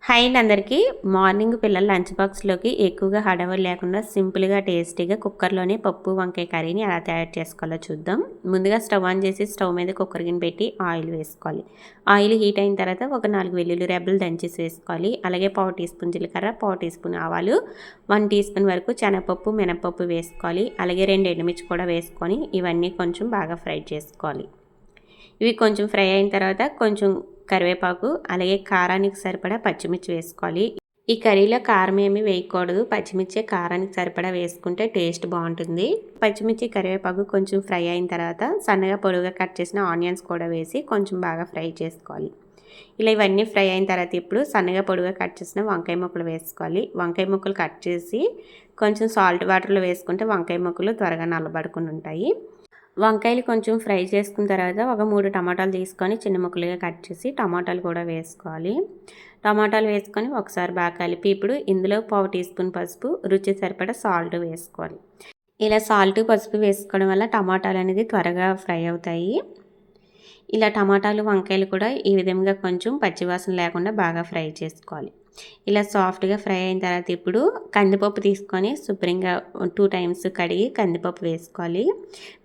Hi అండి అందరికీ. Morning పిల్లల లంచ్ బాక్స్లోకి ఎక్కువగా హడావిడి లేకుండా సింపుల్గా టేస్టీగా కుక్కర్లోనే పప్పు వంకాయ కర్రీని ఎలా తయారు చేసుకోవాలో చూద్దాం. ముందుగా స్టవ్ ఆన్ చేసి స్టవ్ మీద కుక్కర్ గిన్నె పెట్టి ఆయిల్ వేసుకోవాలి. ఆయిల్ హీట్ అయిన తర్వాత ఒక 4 వెల్లుల్లి రెబ్బలు దంచేసి వేసుకోవాలి. అలాగే 1/2 టీ స్పూన్ జీలకర్ర, 1/2 టీ స్పూన్ ఆవాలు, 1 టీ స్పూన్ వరకు శనగపప్పు, మినపప్పు వేసుకోవాలి. అలాగే 2 ఎండుమిర్చి కూడా వేసుకొని ఇవన్నీ కొంచెం బాగా ఫ్రై చేసుకోవాలి. ఇవి కొంచెం ఫ్రై అయిన తర్వాత కొంచెం కరివేపాకు, అలాగే కారానికి సరిపడా పచ్చిమిర్చి వేసుకోవాలి. ఈ కర్రీలో కారం ఏమీ వేయకూడదు, పచ్చిమిర్చి కారానికి సరిపడా వేసుకుంటే టేస్ట్ బాగుంటుంది. పచ్చిమిర్చి కరివేపాకు కొంచెం ఫ్రై అయిన తర్వాత సన్నగా పొడవుగా కట్ చేసిన ఆనియన్స్ కూడా వేసి కొంచెం బాగా ఫ్రై చేసుకోవాలి. ఇలా ఇవన్నీ ఫ్రై అయిన తర్వాత ఇప్పుడు సన్నగా పొడవుగా కట్ చేసిన వంకాయ ముక్కలు వేసుకోవాలి. వంకాయ ముక్కలు కట్ చేసి కొంచెం సాల్ట్ వాటర్లో వేసుకుంటే వంకాయ ముక్కలు త్వరగా నల్లబడకుండా ఉంటాయి. వంకాయలు కొంచెం ఫ్రై చేసుకున్న తర్వాత ఒక 3 టమాటాలు తీసుకొని చిన్న ముక్కలుగా కట్ చేసి టమాటాలు కూడా వేసుకోవాలి. టమాటాలు వేసుకొని ఒకసారి బాగా కలిపి ఇప్పుడు ఇందులో 1/2 టీ స్పూన్ పసుపు, రుచి సరిపడా సాల్ట్ వేసుకోవాలి. ఇలా సాల్ట్ పసుపు వేసుకోవడం వల్ల టమాటాలు అనేది త్వరగా ఫ్రై అవుతాయి. ఇలా టమాటాలు వంకాయలు కూడా ఈ విధంగా కొంచెం పచ్చివాసన లేకుండా బాగా ఫ్రై చేసుకోవాలి. ఇలా సాఫ్ట్గా ఫ్రై అయిన తర్వాత ఇప్పుడు కందిపప్పు తీసుకొని శుభ్రంగా 2 టైమ్స్ కడిగి కందిపప్పు వేసుకోవాలి.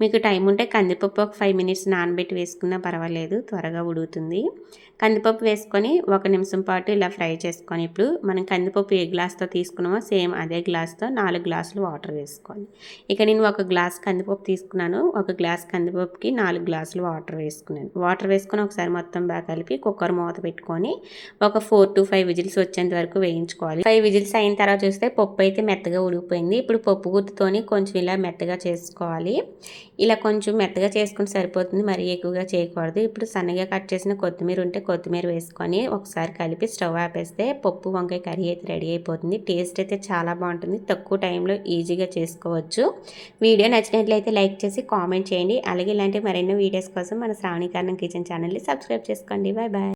మీకు టైం ఉంటే కందిపప్పు ఒక 5 మినిట్స్ నానబెట్టి వేసుకున్నా పర్వాలేదు, త్వరగా ఉడుకుతుంది. కందిపప్పు వేసుకొని 1 నిమిషం పాటు ఇలా ఫ్రై చేసుకొని ఇప్పుడు మనం కందిపప్పు ఏ గ్లాస్తో తీసుకున్నామో సేమ్ అదే గ్లాస్తో 4 గ్లాసులు వాటర్ వేసుకోవాలి. ఇక నేను 1 గ్లాస్ కందిపప్పు తీసుకున్నాను. 1 గ్లాస్ కందిపప్పుకి 4 గ్లాసులు వాటర్ వేసుకున్నాను. వాటర్ వేసుకొని ఒకసారి మొత్తం బాగా కలిపి కుక్కర్ మూత పెట్టుకొని ఒక 4 to 5 విజిల్స్ వచ్చేంత వరకు వేయించుకోవాలి. 5 విజిల్స్ అయిన తర్వాత చూస్తే పప్పు అయితే మెత్తగా ఉడికిపోయింది. ఇప్పుడు పప్పు గుత్తితోని కొంచెం ఇలా మెత్తగా చేసుకోవాలి. ఇలా కొంచెం మెత్తగా చేసుకుంటే సరిపోతుంది, మరీ ఎక్కువగా చేయకూడదు. ఇప్పుడు సన్నగా కట్ చేసిన కొత్తిమీర ఉంటే కొత్తిమీర వేసుకొని ఒకసారి కలిపి స్టవ్ ఆపేస్తే పప్పు వంకాయ కర్రీ అయితే రెడీ అయిపోతుంది. టేస్ట్ అయితే చాలా బాగుంటుంది, తక్కువ టైంలో ఈజీగా చేసుకోవచ్చు. వీడియో నచ్చినట్లయితే లైక్ చేసి కామెంట్ చేయండి. అలాగే ఇలాంటి మరెన్నో వీడియోస్ కోసం మన శ్రావణి కర్ణం కిచెన్ ఛానల్ని సబ్స్క్రైబ్ చేసుకోండి. Bye bye.